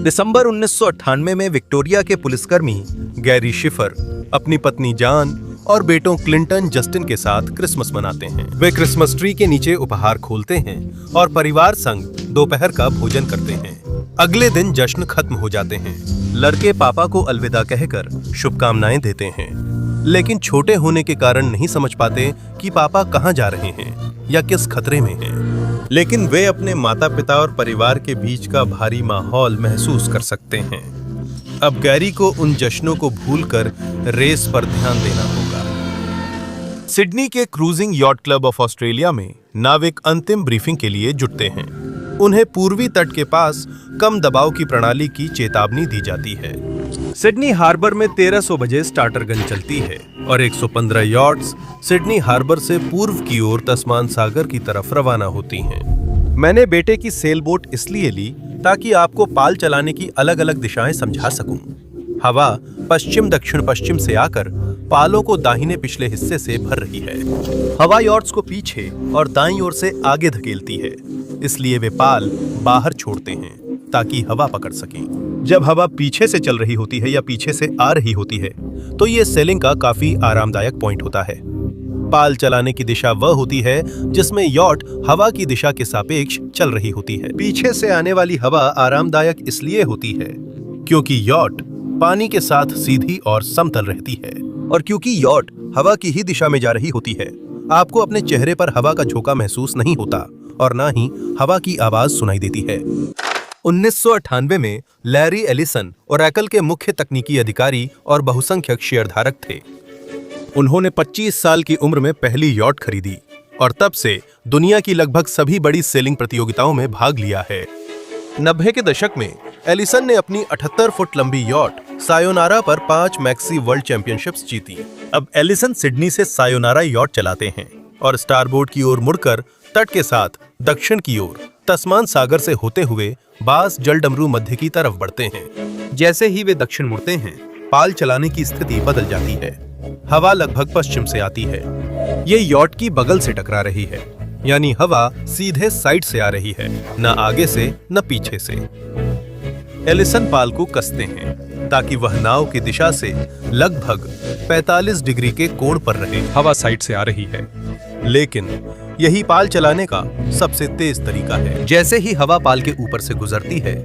Speaker 1: दिसंबर 1998 में विक्टोरिया के पुलिसकर्मी गैरी शिफर अपनी पत्नी जान और बेटों क्लिंटन जस्टिन के साथ क्रिसमस मनाते हैं। वे क्रिसमस ट्री के नीचे उपहार खोलते हैं और परिवार संग दोपहर का भोजन करते हैं। अगले दिन जश्न खत्म हो जाते हैं। लड़के पापा को अलविदा कहकर शुभकामनाएं देते हैं, लेकिन छोटे होने के कारण नहीं समझ पाते कि पापा कहां जा रहे हैं या किस खतरे में हैं। लेकिन वे अपने माता पिता और परिवार के बीच का भारी माहौल महसूस कर सकते हैं। अब गैरी को उन जश्नों को भूलकर रेस पर ध्यान देना होगा। सिडनी के cruising yacht club of Australia में नाविक अंतिम ब्रीफिंग के लिए जुटते हैं। उन्हें पूर्वी तट के पास कम दबाव की प्रणाली की चेतावनी दी जाती है। सिडनी हार्बर में 1300 बजे स्टार्टर गन चलती है और 115 यॉट्स सिडनी हार्बर से पूर्व की ओर तस्मान सागर की तरफ रवाना होती हैं। मैंने बेटे की सेल बोट इसलिए ली ताकि आपको पाल चलाने की अलग अलग दिशाएं समझा सकूं। हवा पश्चिम दक्षिण पश्चिम से आकर पालों को दाहिने पिछले हिस्से से भर रही है। हवा यॉट्स को पीछे और दाईं ओर से आगे धकेलती है। इसलिए वे पाल बाहर छोड़ते हैं ताकि हवा पकड़ सकें। जब हवा पीछे से चल रही होती है या पीछे से आ रही होती है तो ये सेलिंग का काफी आरामदायक पॉइंट होता है। पाल चलाने की दिशा वह होती है जिसमें यॉट हवा की दिशा के सापेक्ष चल रही होती है। पीछे से आने वाली हवा आरामदायक इसलिए होती है क्योंकि यॉट पानी के साथ सीधी और समतल रहती है, और क्योंकि यॉट हवा की ही दिशा में जा रही होती है, आपको अपने चेहरे पर हवा का झोंका महसूस नहीं होता और ना ही हवा की आवाज सुनाई देती है। 1998 में लैरी एलिसन ओरेकल के मुख्य तकनीकी अधिकारी और बहुसंख्यक शेयरधारक थे। उन्होंने 25 साल की उम्र में पहली यॉट खरीदी और तब से दुनिया की लगभग सभी बड़ी सेलिंग प्रतियोगिताओं में भाग लिया है। 90 के दशक में एलिसन ने अपनी 78 फुट लंबी यॉट सायोनारा पर 5 मैक्सी वर्ल्ड चैंपियनशिप्स जीती। अब एलिसन सिडनी से सायोनारा यॉट चलाते हैं और स्टारबोर्ड की ओर मुड़कर तट के साथ दक्षिण की ओर तस्मान सागर से होते हुए बास जलडमरू मध्य की तरफ बढ़ते हैं। जैसे ही वे दक्षिण मुड़ते हैं, पाल चलाने की स्थिति बदल जाती है। हवा लगभग पश्चिम से आती है। ये यॉट की बगल से टकरा रही है, यानी हवा सीधे साइड से आ रही है, न आगे से न पीछे से। एलिसन पाल को कसते हैं ताकि वह नाव की दिशा से लगभग 45 डिग्री के कोण पर रहे। हवा साइड से आ रही है, लेकिन यही पाल चलाने का सबसे तेज तरीका है। जैसे ही हवा पाल के ऊपर से गुजरती है,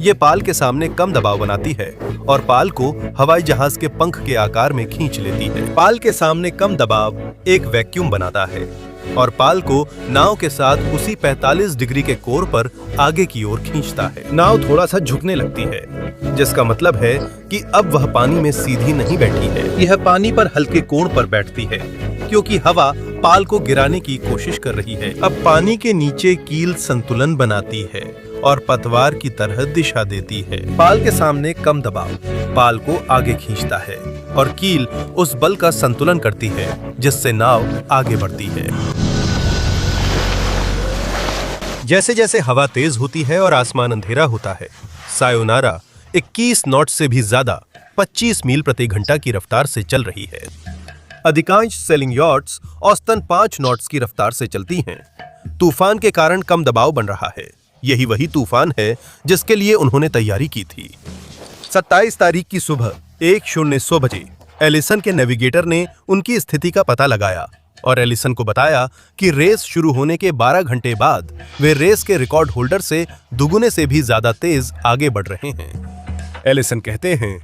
Speaker 1: ये पाल के सामने कम दबाव बनाती है और पाल को हवाई जहाज के पंख के आकार में खींच लेती है। पाल के सामने कम दबाव एक वैक्यूम बनाता है और पाल को नाव के साथ उसी 45 डिग्री के कोण पर आगे की ओर खींचता है। नाव थोड़ा सा झुकने लगती है, जिसका मतलब है कि अब वह पानी में सीधी नहीं बैठी है, यह पानी पर हल्के कोण पर बैठती है, क्योंकि हवा पाल को गिराने की कोशिश कर रही है। अब पानी के नीचे कील संतुलन बनाती है और पतवार की तरह दिशा देती है। पाल के सामने कम दबाव पाल को आगे खींचता है और कील उस बल का संतुलन करती है जिससे नाव आगे बढ़ती है। जैसे जैसे हवा तेज होती है और आसमान अंधेरा होता है, सायोनारा 21 नॉट से भी ज्यादा 25 मील प्रति घंटा की रफ्तार से चल रही है। अधिकांश सेलिंग यॉट्स औसतन 5 नॉट्स की रफ्तार से चलती हैं। तूफान के कारण कम दबाव बन रहा है। यही वही तूफान है जिसके लिए उन्होंने तैयारी की थी। 27 तारीख की सुबह 1:00 बजे एलिसन के नेविगेटर ने उनकी स्थिति का पता लगाया और एलिसन को बताया कि रेस शुरू होने के 12 घंटे बाद वे रेस के रिकॉर्ड होल्डर से दुगुने से भी ज्यादा तेज आगे बढ़ रहे हैं। एलिसन कहते हैं,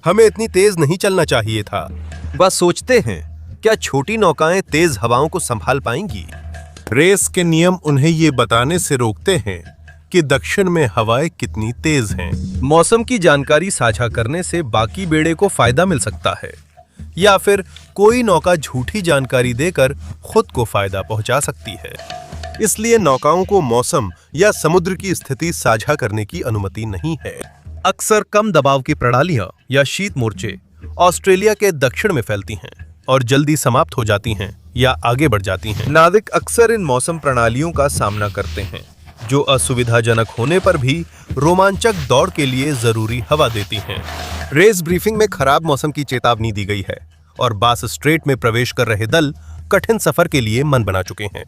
Speaker 1: हमें इतनी तेज नहीं चलना चाहिए था। बस सोचते हैं, क्या छोटी नौकाएं तेज हवाओं को संभाल पाएंगी? रेस के नियम उन्हें ये बताने से रोकते हैं कि दक्षिण में हवाएं कितनी तेज हैं। मौसम की जानकारी साझा करने से बाकी बेड़े को फायदा मिल सकता है, या फिर कोई नौका झूठी जानकारी देकर खुद को फायदा पहुंचा सकती है। इसलिए नौकाओं को मौसम या समुद्र की स्थिति साझा करने की अनुमति नहीं है। अक्सर कम दबाव की प्रणालियां या शीत मोर्चे ऑस्ट्रेलिया के दक्षिण में फैलती हैं और जल्दी समाप्त हो जाती हैं या आगे बढ़ जाती हैं। नाविक अक्सर इन मौसम प्रणालियों का सामना करते हैं, जो असुविधाजनक होने पर भी रोमांचक दौड़ के लिए जरूरी हवा देती हैं। रेस ब्रीफिंग में खराब मौसम की चेतावनी दी गई है और बास स्ट्रेट में प्रवेश कर रहे दल कठिन सफर के लिए मन बना चुके हैं।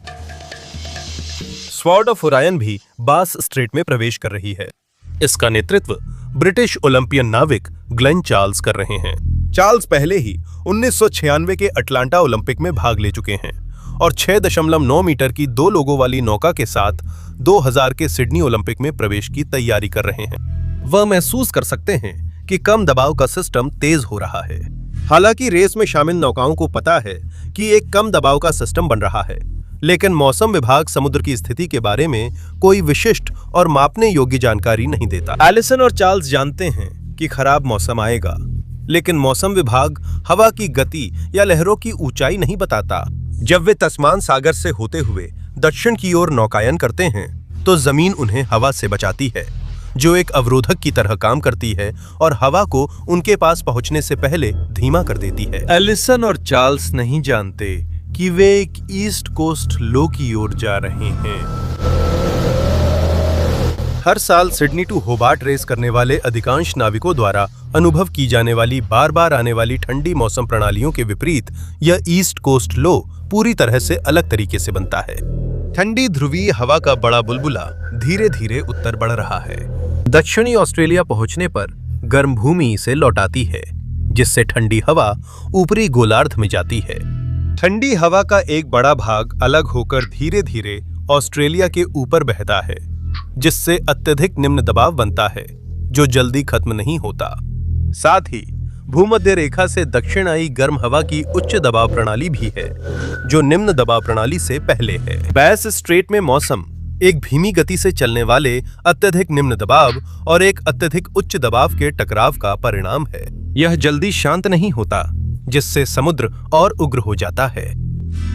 Speaker 1: स्वॉर्ड ऑफ ओरायन भी बास स्ट्रेट में प्रवेश कर रही है। इसका नेतृत्व ब्रिटिश ओलंपियन नाविक ग्लेन चार्ल्स कर रहे हैं। चार्ल्स पहले ही 1996 के अटलांटा ओलंपिक में भाग ले चुके हैं और 6.9 मीटर की 2 लोगों वाली नौका के साथ 2000 के सिडनी ओलंपिक में प्रवेश की तैयारी कर रहे हैं। वह महसूस कर सकते हैं कि कम दबाव का सिस्टम तेज हो रहा है। हालांकि रेस में शामिल नौकाओं को पता है कि एक कम दबाव का सिस्टम बन रहा है, लेकिन मौसम विभाग समुद्र की स्थिति के बारे में कोई विशिष्ट और मापने योग्य जानकारी नहीं देता। एलिसन और चार्ल्स जानते हैं कि खराब मौसम आएगा, लेकिन मौसम विभाग हवा की गति या लहरों की ऊंचाई नहीं बताता। जब वे तस्मान सागर से होते हुए दक्षिण की ओर नौकायन करते हैं, तो जमीन उन्हें हवा से बचाती है, जो एक अवरोधक की तरह काम करती है और हवा को उनके पास पहुंचने से पहले धीमा कर देती है। एलिसन और चार्ल्स नहीं जानते कि वे एक ईस्ट कोस्ट लो की ओर जा रहे हैं। हर साल सिडनी टू होबार्ट रेस करने वाले अधिकांश नाविकों द्वारा अनुभव की जाने वाली बार बार आने वाली ठंडी मौसम प्रणालियों के विपरीत यह ईस्ट कोस्ट लो पूरी तरह से अलग तरीके से बनता है। ठंडी ध्रुवीय हवा का बड़ा बुलबुला धीरे धीरे उत्तर बढ़ रहा है। दक्षिणी ऑस्ट्रेलिया पहुंचने पर गर्म भूमि इसे लौटाती है, जिससे ठंडी हवा ऊपरी गोलार्ध में जाती है। ठंडी हवा का एक बड़ा भाग अलग होकर धीरे धीरे ऑस्ट्रेलिया के ऊपर बहता है, जिससे अत्यधिक निम्न दबाव बनता है, जो जल्दी खत्म नहीं होता। साथ ही भूमध्य रेखा से दक्षिण आई गर्म हवा की उच्च दबाव प्रणाली भी है, जो निम्न दबाव प्रणाली से पहले है। बैस स्ट्रेट में मौसम एक धीमी गति से चलने वाले अत्यधिक निम्न दबाव और एक अत्यधिक उच्च दबाव के टकराव का परिणाम है। यह जल्दी शांत नहीं होता, जिससे समुद्र और उग्र हो जाता है।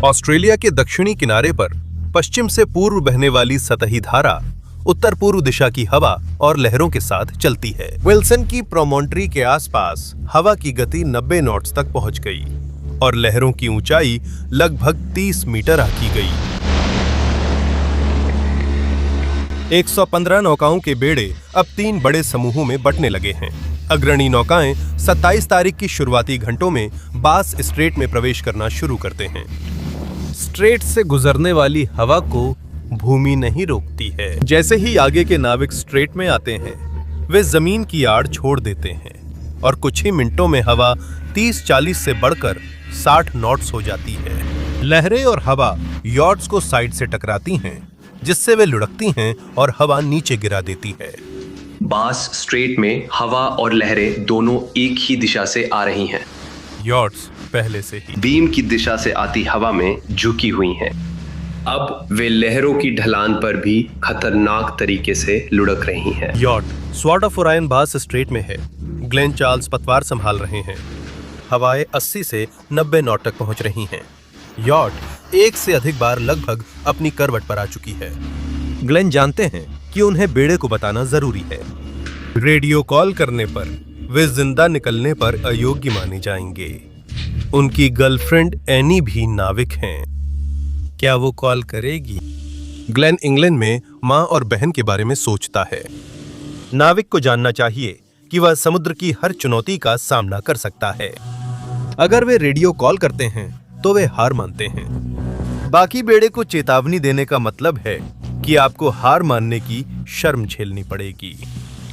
Speaker 1: ऑस्ट्रेलिया के दक्षिणी किनारे पर पश्चिम से पूर्व बहने वाली सतही धारा उत्तर पूर्व दिशा की हवा और लहरों के साथ चलती है। विल्सन की प्रोमोन्ट्री के आसपास हवा की गति 90 नॉट्स तक पहुंच गई और लहरों की ऊंचाई लगभग 30 मीटर आंकी गई। 115 नौकाओं के बेड़े अब 3 बड़े समूहों में बंटने लगे हैं। अग्रणी नौकाएं 27 तारीख की शुरुआती घंटों में बास स्ट्रेट में प्रवेश करना शुरू करते हैं। स्ट्रेट से गुजरने वाली हवा को भूमि नहीं रोकती है। जैसे ही आगे के नाविक स्ट्रेट में आते हैं, वे जमीन की आड़ छोड़ देते हैं और कुछ ही मिनटों में हवा 30-40 से बढ़कर 60 नॉट्स हो जाती है। लहरें और हवा यॉट्स को साइड से टकराती हैं, जिससे वे लुढ़कती हैं और हवा नीचे गिरा देती है।
Speaker 2: बास स्ट्रेट में हवा और लहरें दोनों एक ही दिशा से आ रही हैं।
Speaker 1: यॉट्स पहले से ही
Speaker 2: बीम की दिशा से आती हवा में झुकी हुई हैं। अब वे लहरों की ढलान पर भी खतरनाक तरीके से लुढ़क रही हैं।
Speaker 1: यॉट स्वॉर्ड ऑफ ओरायन बास स्ट्रेट में है। ग्लेन चार्ल्स पतवार संभाल रहे हैं। हवाएं 80 से 90 नॉट तक पहुंच रही हैं। यॉट एक से अधिक बार लगभग अपनी करवट पर आ चुकी है। ग्लेन जानते हैं कि उन्हें बेड़े को बताना जरूरी है। रेडियो कॉल करने पर वे जिंदा निकलने पर अयोग्य माने जाएंगे। उनकी गर्लफ्रेंड एनी भी नाविक हैं। क्या वो कॉल करेगी? ग्लेन इंग्लैंड में मां और बहन के बारे में सोचता है। नाविक को जानना चाहिए कि वह समुद्र की हर चुनौती का सामना कर सकता है। अगर वे रेडियो कॉल करते हैं तो वे हार मानते हैं। बाकी बेड़े को चेतावनी देने का मतलब है कि आपको हार मानने की शर्म झेलनी पड़ेगी।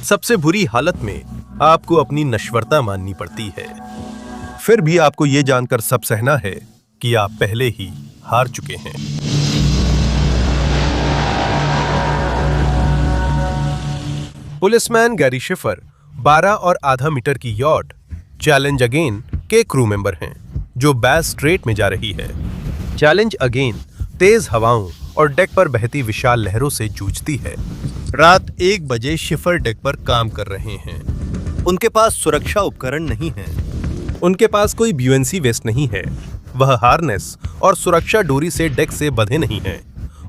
Speaker 1: सबसे बुरी हालत में आपको अपनी नश्वरता माननी पड़ती है। फिर भी आपको ये जानकर सब सहना है कि आप पहले ही हार चुके हैं। पुलिसमैन गैरी शिफर 12.5 मीटर की यॉट चैलेंज अगेन के क्रू मेंबर हैं, जो बैस स्ट्रेट में जा रही है। चैलेंज अगेन तेज हवाओं और डेक पर बहती विशाल लहरों से जूझती है। रात 1 बजे शिफर डेक पर काम कर रहे हैं। उनके पास सुरक्षा उपकरण नहीं है। उनके पास कोई ब्यूएनसी वेस्ट नहीं है। वह हार्नेस और सुरक्षा डोरी से डेक से बंधे नहीं हैं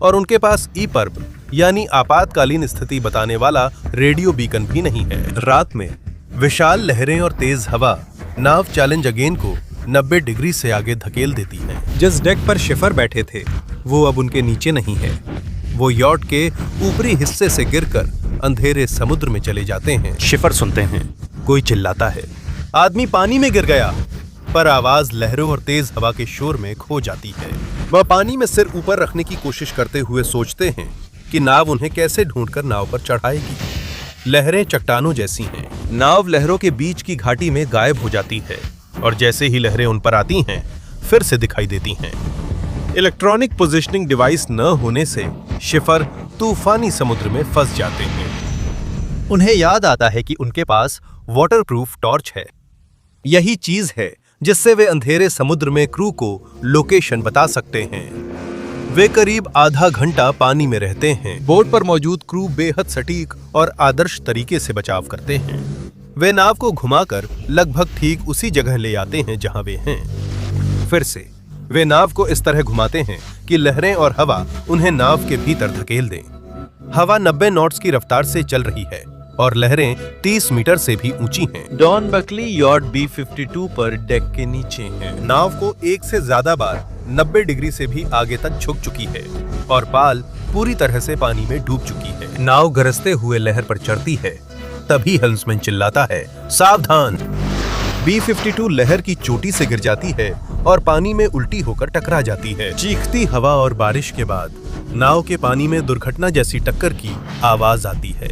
Speaker 1: और उनके पास ई-पर्ब यानी आपातकालीन स्थिति बताने वाला रेडियो बीकन भी नहीं है। रात में विशाल लहरें और तेज हवा नाव चैलेंज अगेन को 90 डिग्री से आगे धकेल देती है। जिस डेक पर शिफर बैठे थे वो अब उनके नीचे नहीं है। वो यॉट के ऊपरी हिस्से से गिरकर अंधेरे समुद्र में चले जाते हैं। शिफर सुनते हैं कोई चिल्लाता है, आदमी पानी में गिर गया, पर आवाज लहरों और तेज हवा के शोर में खो जाती है। वह पानी में सिर ऊपर रखने की कोशिश करते हुए सोचते हैं कि नाव उन्हें कैसे ढूंढकर नाव पर चढ़ाएगी। लहरें चट्टानों जैसी हैं। नाव लहरों के बीच की घाटी में गायब हो जाती है और जैसे ही लहरें उन पर आती हैं, फिर से दिखाई देती हैं। इलेक्ट्रॉनिक पोजिशनिंग डिवाइस न होने से शिफर तूफानी समुद्र में फंस जाते हैं। उन्हें याद आता है कि उनके पास वाटरप्रूफ टॉर्च है। यही चीज है जिससे वे अंधेरे समुद्र में क्रू को लोकेशन बता सकते हैं। वे करीब आधा घंटा पानी में रहते हैं। बोट पर मौजूद क्रू बेहद सटीक और आदर्श तरीके से बचाव करते हैं। वे नाव को घुमाकर लगभग ठीक उसी जगह ले आते हैं जहां वे हैं। फिर से वे नाव को इस तरह घुमाते हैं कि लहरें और हवा उन्हें नाव के भीतर धकेल दें। हवा 90 नॉट्स की रफ्तार से चल रही है और लहरें 30 मीटर से भी ऊंची हैं। डॉन बकली यॉट B-52 पर डेक के नीचे है। नाव को एक से ज्यादा बार 90 डिग्री से भी आगे तक झुक चुकी है और पाल पूरी तरह से पानी में डूब चुकी है। नाव गरजते हुए लहर पर चढ़ती है। तभी हेल्म्समैन चिल्लाता है, सावधान! B-52 लहर की चोटी से गिर जाती है और पानी में उल्टी होकर टकरा जाती है। चीखती हवा और बारिश के बाद नाव के पानी में दुर्घटना जैसी टक्कर की आवाज आती है।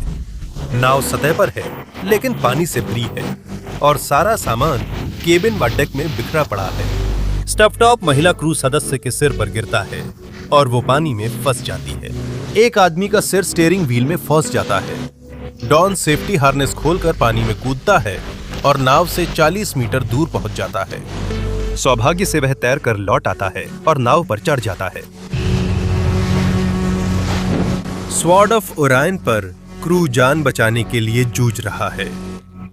Speaker 1: नाव सतह पर है लेकिन पानी से भरी है और सारा सामान केबिन व डेक में बिखरा पड़ा है। स्टफटॉप महिला क्रू सदस्य के सिर पर गिरता है और वो पानी में फंस जाती है। एक आदमी का सिर स्टीयरिंग व्हील में फंस जाता है। डॉन सेफ्टी हार्नेस खोलकर पानी में कूदता है और नाव से 40 मीटर दूर पहुंच जाता है। सौभाग्य से वह तैरकर लौट आता है और नाव पर चढ़ जाता है। स्वॉर्ड ऑफ ओरायन पर क्रू जान बचाने के लिए जूझ रहा है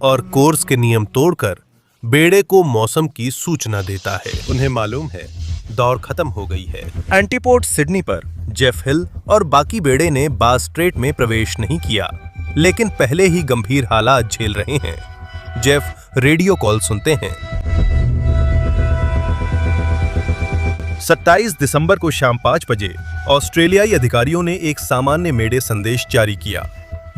Speaker 1: और कोर्स के नियम तोड़कर बेड़े को मौसम की सूचना देता है। उन्हें मालूम है दौड़ खत्म हो गई है। एंटीपोर्ट सिडनी पर जेफ हिल और बाकी बेड़े ने बास स्ट्रेट में प्रवेश नहीं किया, लेकिन पहले ही गंभीर हालात झेल रहे हैं। जेफ रेडियो कॉल सुनते हैं। 27 दिसंबर को शाम 5 बजे ऑस्ट्रेलियाई अधिकारियों ने एक सामान्य मेडे संदेश जारी किया।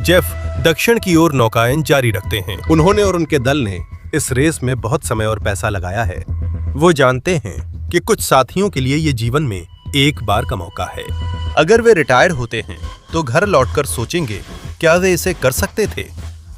Speaker 1: जेफ दक्षिण की ओर नौकायन जारी रखते हैं। उन्होंने और उनके दल ने इस रेस में बहुत समय और पैसा लगाया है। वो जानते हैं कि कुछ साथियों के लिए ये जीवन में एक बार का मौका है। अगर वे रिटायर होते हैं तो घर लौटकर सोचेंगे क्या वे इसे कर सकते थे।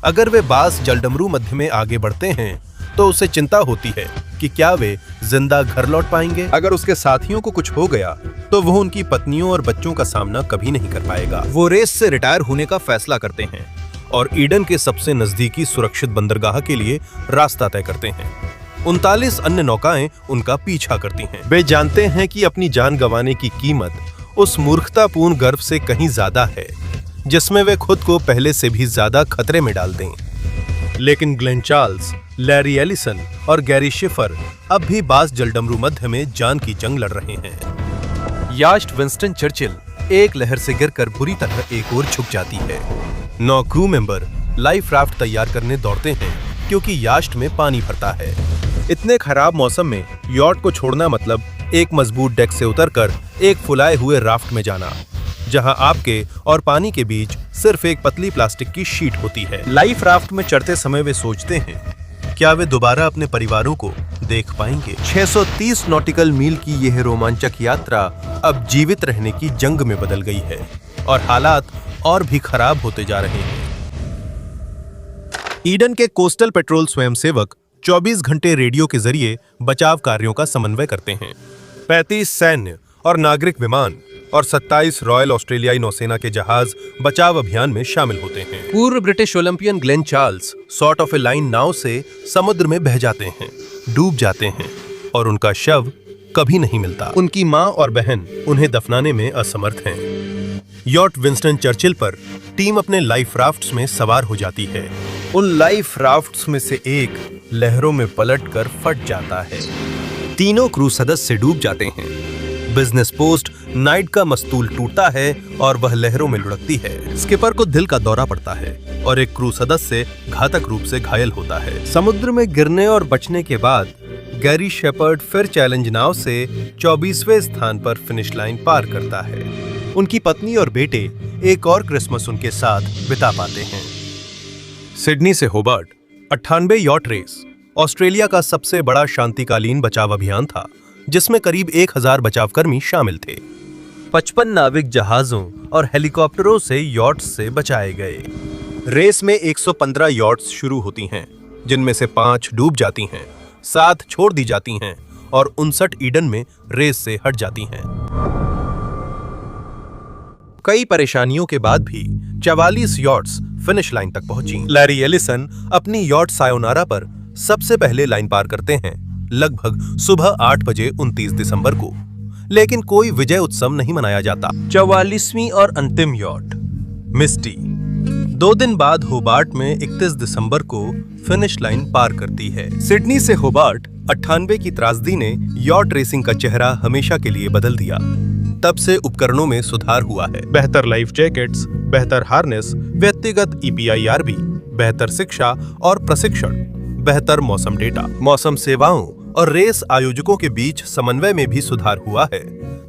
Speaker 1: अगर वे बास जलडमरू मध्य में आगे बढ़ते हैं तो उसे चिंता होती है कि क्या वे जिंदा घर लौट पाएंगे। अगर उसके साथियों को कुछ हो गया तो वो उनकी पत्नियों और बच्चों का सामना कभी नहीं कर पाएगा। वो रेस से रिटायर होने का फैसला करते हैं और ईडन के सबसे नजदीकी सुरक्षित बंदरगाह के लिए रास्ता तय करते हैं। 39 अन्य नौकाएं उनका पीछा करती हैं। वे जानते हैं कि अपनी जान गंवाने की कीमत उस मूर्खतापूर्ण गर्व से कहीं ज्यादा है जिसमें वे खुद को पहले से भी ज्यादा खतरे में डाल दें। लेकिन ग्लेन चार्ल्स, लैरी एलिसन और गैरी शिफर अब भी बास जलडमरू मध्य में जान की जंग लड़ रहे हैं। यास्ट विंस्टन चर्चिल एक लहर से गिरकर बुरी तरह एक ओर झुक जाती है। 9 क्रू मेंबर लाइफ राफ्ट तैयार करने दौड़ते हैं क्योंकि यास्ट में पानी भरता है। इतने खराब मौसम में यॉट को छोड़ना मतलब एक मजबूत डेक से उतरकर एक फुलाए हुए राफ्ट में जाना, जहां आपके और पानी के बीच सिर्फ एक पतली प्लास्टिक की शीट होती है। लाइफ राफ्ट में चढ़ते समय वे सोचते हैं क्या वे दोबारा अपने परिवारों को देख पाएंगे। 630 नॉटिकल मील की यह रोमांचक यात्रा अब जीवित रहने की जंग में बदल गई है और हालात और भी खराब होते जा रहे हैं। ईडन के कोस्टल पेट्रोल स्वयंसेवक 24 घंटे रेडियो के जरिए बचाव कार्यों का समन्वय करते हैं। 35 सैन्य और नागरिक विमान और 27 रॉयल ऑस्ट्रेलियाई नौसेना के जहाज बचाव अभियान में शामिल होते हैं। पूर्व British Olympian Glenn Charles sort of a line नाव से समुद्र में बह जाते हैं, डूब जाते हैं और उनका शव कभी नहीं मिलता। उनकी मां और बहन उन्हें दफनाने में असमर्थ हैं। यॉट विंस्टन चर्चिल पर टीम अपने लाइफ राफ्ट्स में सवार हो जाती है। उन लाइफ राफ्ट्स में से एक लहरों में पलटकर फट जाता है। तीनों क्रू सदस्य डूब जाते हैं। बिजनेस पोस्ट नाइट का मस्तूल टूटता है और वह लहरों में लुढ़कती है। स्किपर को दिल का दौरा पड़ता है और एक क्रू सदस्य घातक रूप से घायल होता है। समुद्र में गिरने और बचने के बाद गैरी शेपर्ड फिर चैलेंज नाव से 24वें स्थान पर फिनिश लाइन पार करता है। उनकी पत्नी और बेटे एक और क्रिसमस उनके साथ बिता पाते हैं। सिडनी से होबार्ट 98 यॉट रेस ऑस्ट्रेलिया का सबसे बड़ा शांतिकालीन बचाव अभियान था, जिसमें करीब 1000 बचावकर्मी शामिल थे। 55 नाविक जहाजों और हेलीकॉप्टरों से यॉट्स से बचाए गए। रेस में 115 यॉट्स शुरू होती हैं, जिनमें से 5 डूब जाती हैं, 7 छोड़ दी जाती हैं और 59 ईडन में रेस से हट जाती हैं। कई परेशानियों के बाद भी 44 यॉट्स फिनिश लाइन तक पहुंची। लैरी एलिसन अपनी यॉट सायोनारा पर सबसे पहले लाइन पार करते हैं, लगभग सुबह 8 बजे 29 दिसंबर को। लेकिन कोई विजय उत्सव नहीं मनाया जाता। 44वीं और अंतिम यॉट मिस्टी 2 दिन बाद होबार्ट में 31 दिसंबर को फिनिश लाइन पार करती है। सिडनी से होबार्ट 98 की त्रासदी ने यॉट रेसिंग का चेहरा हमेशा के लिए बदल दिया। तब से उपकरणों में सुधार हुआ है। बेहतर लाइफ जैकेट्स, बेहतर हार्नेस, व्यक्तिगत EPIRB, बेहतर शिक्षा और प्रशिक्षण, बेहतर मौसम डेटा, मौसम सेवाओं और रेस आयोजकों के बीच समन्वय में भी सुधार हुआ है,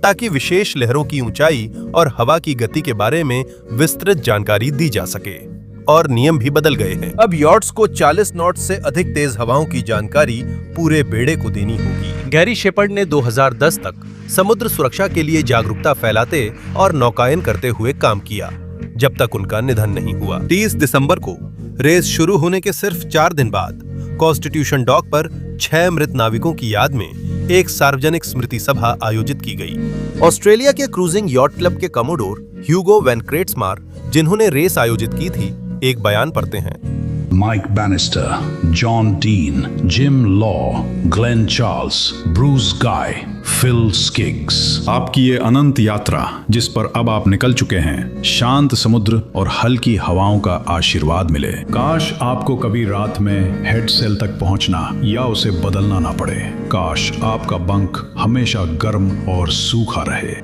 Speaker 1: ताकि विशेष लहरों की ऊंचाई और हवा की गति के बारे में विस्तृत जानकारी दी जा सके। और नियम भी बदल गए हैं। अब यॉट्स को 40 नॉट से अधिक तेज हवाओं की जानकारी पूरे बेड़े को देनी होगी। गैरी शेपर्ड ने 2010 तक समुद्र सुरक्षा के लिए जागरूकता फैलाते और नौकायन करते हुए काम किया, जब तक उनका निधन नहीं हुआ। 30 दिसंबर को रेस शुरू होने के सिर्फ 4 दिन बाद कॉन्स्टिट्यूशन डॉक पर 6 मृत नाविकों की याद में एक सार्वजनिक स्मृति सभा आयोजित की गई। ऑस्ट्रेलिया के क्रूजिंग यॉट क्लब के कमोडोर ह्यूगो वैन क्रेट्समार, जिन्होंने रेस आयोजित की थी, एक बयान पढ़ते हैं।
Speaker 4: Mike Bannister, John Dean, Jim Law, Glenn Charles, Bruce Guy, Phil Skiggs।
Speaker 5: आपकी ये अनंत यात्रा जिस पर अब आप निकल चुके हैं, शांत समुद्र और हल्की हवाओं का आशीर्वाद मिले। काश आपको कभी रात में हेड सेल तक पहुंचना या उसे बदलना ना पड़े। काश आपका बंक हमेशा गर्म और सूखा रहे।